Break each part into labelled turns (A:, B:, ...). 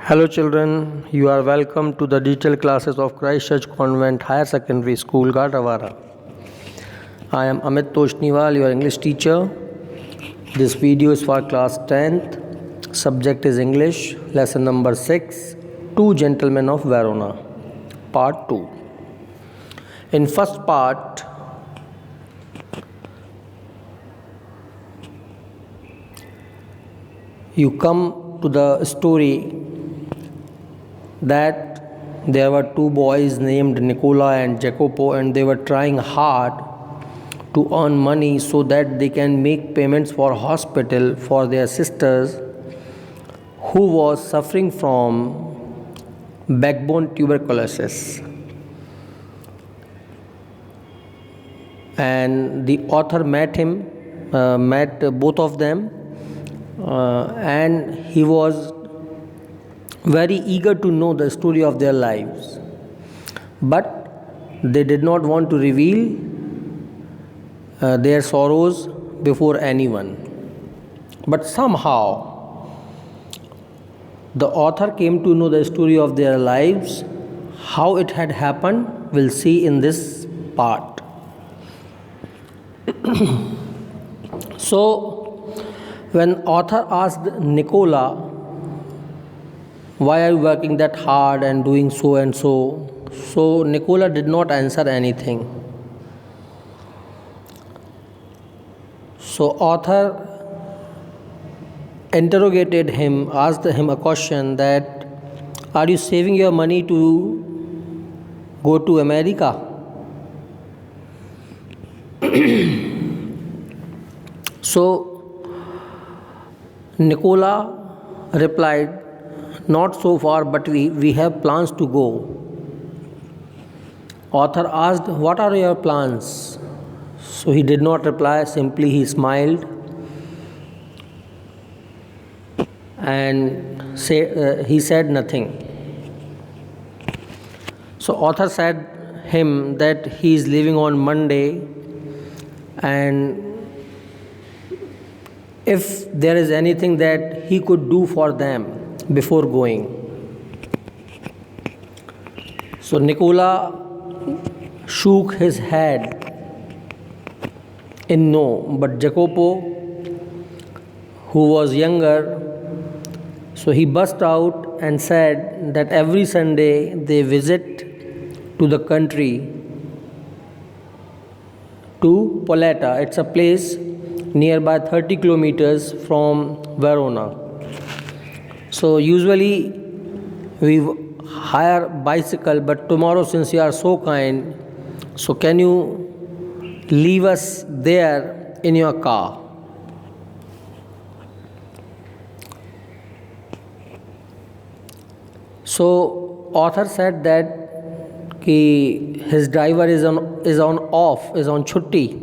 A: Hello children, you are welcome to the digital classes of Christ Church Convent Higher Secondary School, Gatawara. I am Amit Toshniwal, your English teacher. This video is for class 10th. Subject is English, lesson number 6, Two Gentlemen of Verona, part 2. In first part, you come to the story that there were two boys named Nicola and Jacopo, and they were trying hard to earn money so that they can make payments for hospital for their sisters who was suffering from backbone tuberculosis. And the author met both of them, and he was very eager to know the story of their lives, but they did not want to reveal their sorrows before anyone. But somehow the author came to know the story of their lives. How it had happened, we'll see in this part. So when author asked Nicola, why are you working that hard and doing so and so? So Nicola did not answer anything. So author interrogated him, asked him a question that, are you saving your money to go to America? So Nicola replied, not so far, but we have plans to go. Author asked, what are your plans? So he did not reply, simply he smiled and he said nothing. So author said him that he is leaving on Monday, and if there is anything that he could do for them before going. So Nicola shook his head in no, but Jacopo, who was younger, so he burst out and said that every Sunday they visit to the country, to Poleta. It's a place nearby 30 kilometers from Verona. So usually we hire bicycle, but tomorrow, since you are so kind, so can you leave us there in your car? So author said that his driver is on chutti,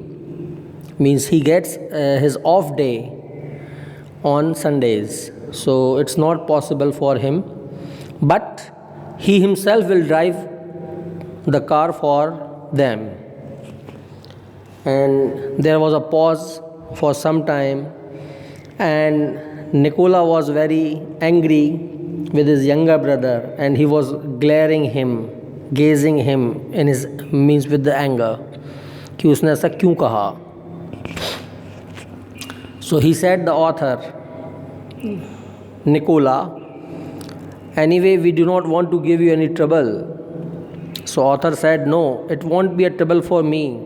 A: means he gets his off day on Sundays. So it's not possible for him, but he himself will drive the car for them. And there was a pause for some time, and Nicola was very angry with his younger brother, and he was gazing him in his means with the anger कि उसने ऐसा क्यों कहा. So he said, the author, Nicola, anyway, we do not want to give you any trouble. So author said, no, it won't be a trouble for me.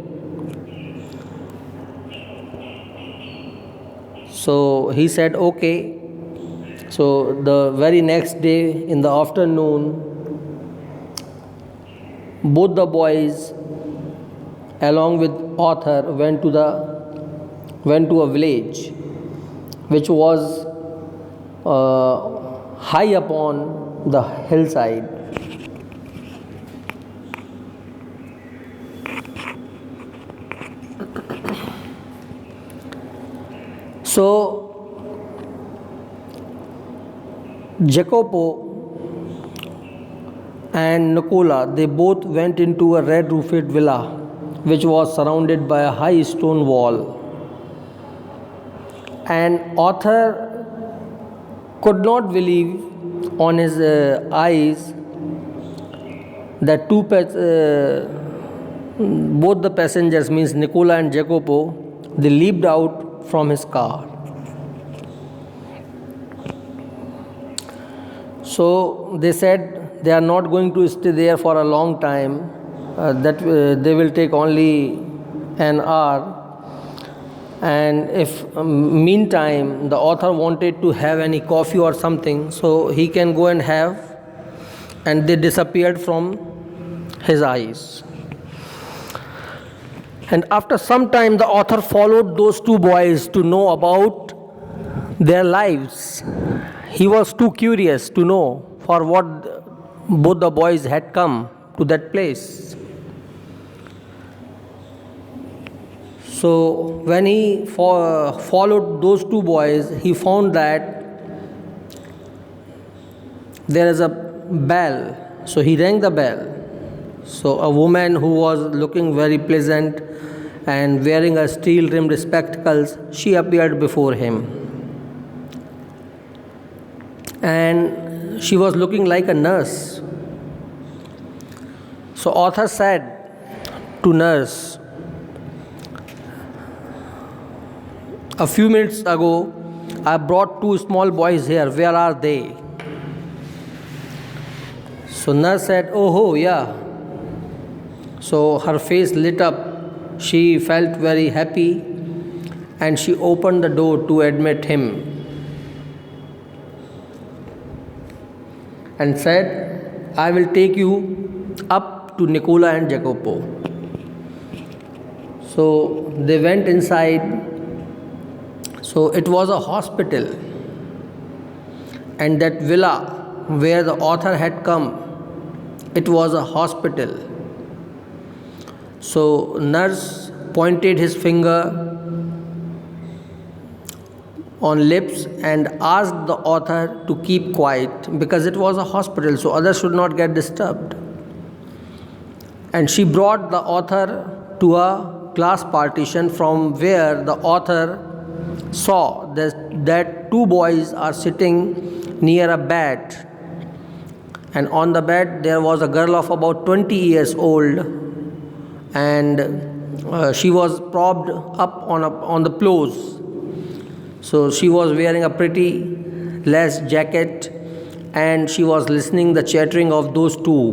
A: So he said, okay. So the very next day in the afternoon, both the boys along with author went to a village which was high upon the hillside. So Jacopo and Nicola, they both went into a red-roofed villa which was surrounded by a high stone wall. And author could not believe on his eyes that both the passengers, means Nicola and Jacopo, they leaped out from his car. So they said they are not going to stay there for a long time, that they will take only an hour. And if meantime the author wanted to have any coffee or something, so he can go and have, and they disappeared from his eyes. And after some time the author followed those two boys to know about their lives. He was too curious to know for what both the boys had come to that place. So when he followed those two boys, he found that there is a bell. So he rang the bell. So a woman who was looking very pleasant and wearing a steel rimmed spectacles, she appeared before him. And she was looking like a nurse. So author said to nurse, "A few minutes ago, I brought two small boys here. Where are they?" So nurse said, "Oh, yeah." So her face lit up. She felt very happy and she opened the door to admit him and said, "I will take you up to Nicola and Jacopo." So they went inside. So it was a hospital, and that villa where the author had come, it was a hospital. So nurse pointed his finger on lips and asked the author to keep quiet because it was a hospital, so others should not get disturbed. And she brought the author to a glass partition from where the author saw that two boys are sitting near a bed, and on the bed there was a girl of about 20 years old, and she was propped up on the pillows. So she was wearing a pretty lace jacket, and she was listening the chattering of those two.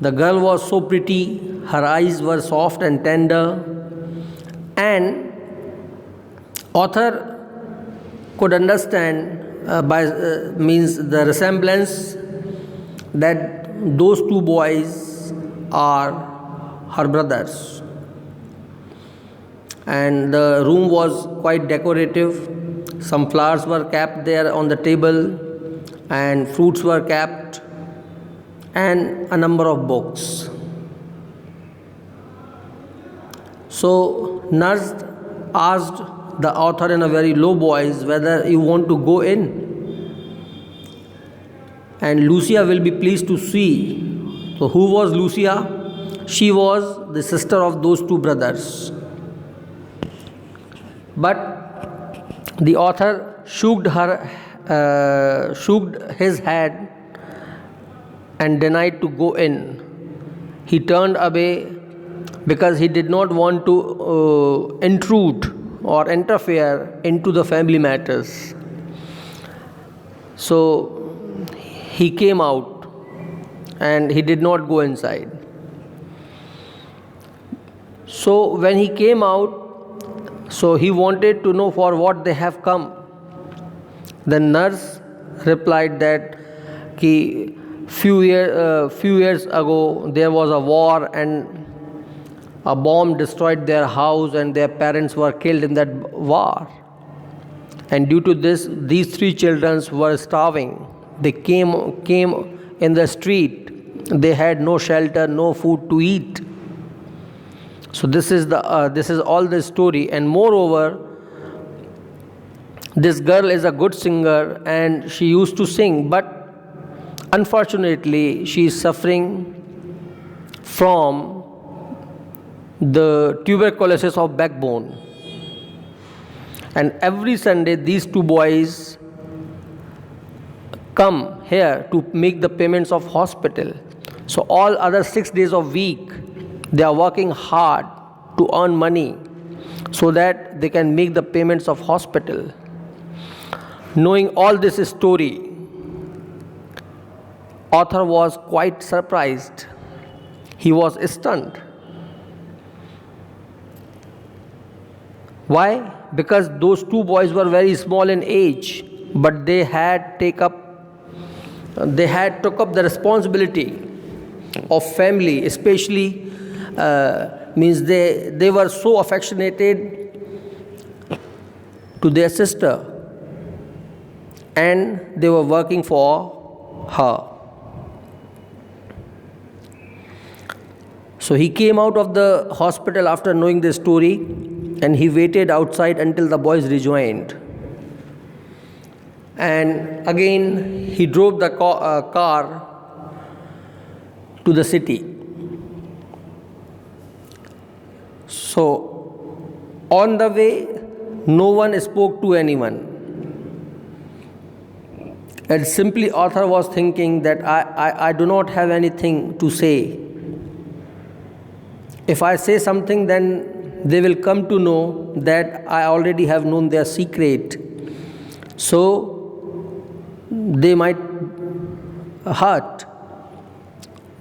A: The girl was so pretty, her eyes were soft and tender, and author could understand means the resemblance that those two boys are her brothers. And the room was quite decorative. Some flowers were kept there on the table, and fruits were kept, and a number of books. So nurse asked the author in a very low voice whether you want to go in, and Lucia will be pleased to see. So who was Lucia? She was the sister of those two brothers. But the author shook his head and denied to go in. He turned away because he did not want to intrude or interfere into the family matters. So he came out and he did not go inside. So when he came out, so he wanted to know for what they have come. The nurse replied that few years ago there was a war and a bomb destroyed their house and their parents were killed in that war. And due to this, these three children were starving. They came in the street. They had no shelter, no food to eat. So this is all the story. And moreover, this girl is a good singer and she used to sing, but unfortunately she is suffering from the tuberculosis of backbone. And every Sunday these two boys come here to make the payments of hospital. So all other 6 days of week, they are working hard to earn money so that they can make the payments of hospital. Knowing all this story, author was quite surprised. He was stunned. Why? Because those two boys were very small in age, but they had took up the responsibility of family, especially means they were so affectionated to their sister, and they were working for her. So he came out of the hospital after knowing the story, and he waited outside until the boys rejoined. And again he drove the car to the city. So on the way, no one spoke to anyone. And simply author was thinking that I do not have anything to say. If I say something, then they will come to know that I already have known their secret. So they might hurt.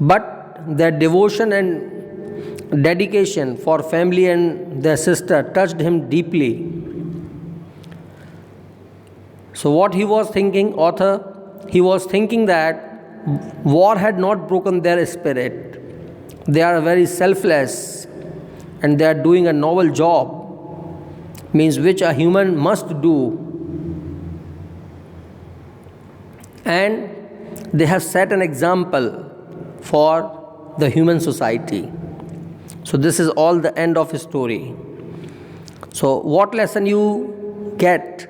A: But their devotion and dedication for family and their sister touched him deeply. So what he was thinking, he was thinking that war had not broken their spirit. They are very selfless and they are doing a noble job, means which a human must do. And they have set an example for the human society. So this is all the end of his story. So what lesson you get?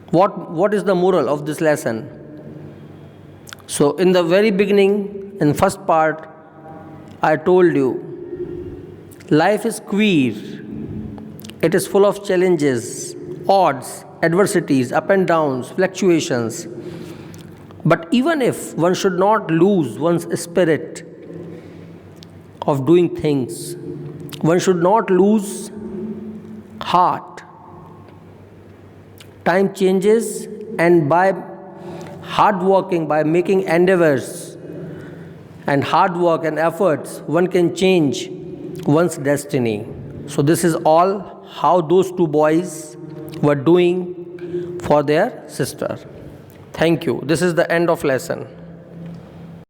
A: What is the moral of this lesson? So in the very beginning, in first part, I told you, life is queer. It is full of challenges, odds, adversities, up and downs, fluctuations. But even if one should not lose one's spirit of doing things, one should not lose heart. Time changes, and by hard working, by making endeavors and hard work and efforts, one can change one's destiny. So this is all how those two boys were doing for their sister. Thank you. This is the end of lesson.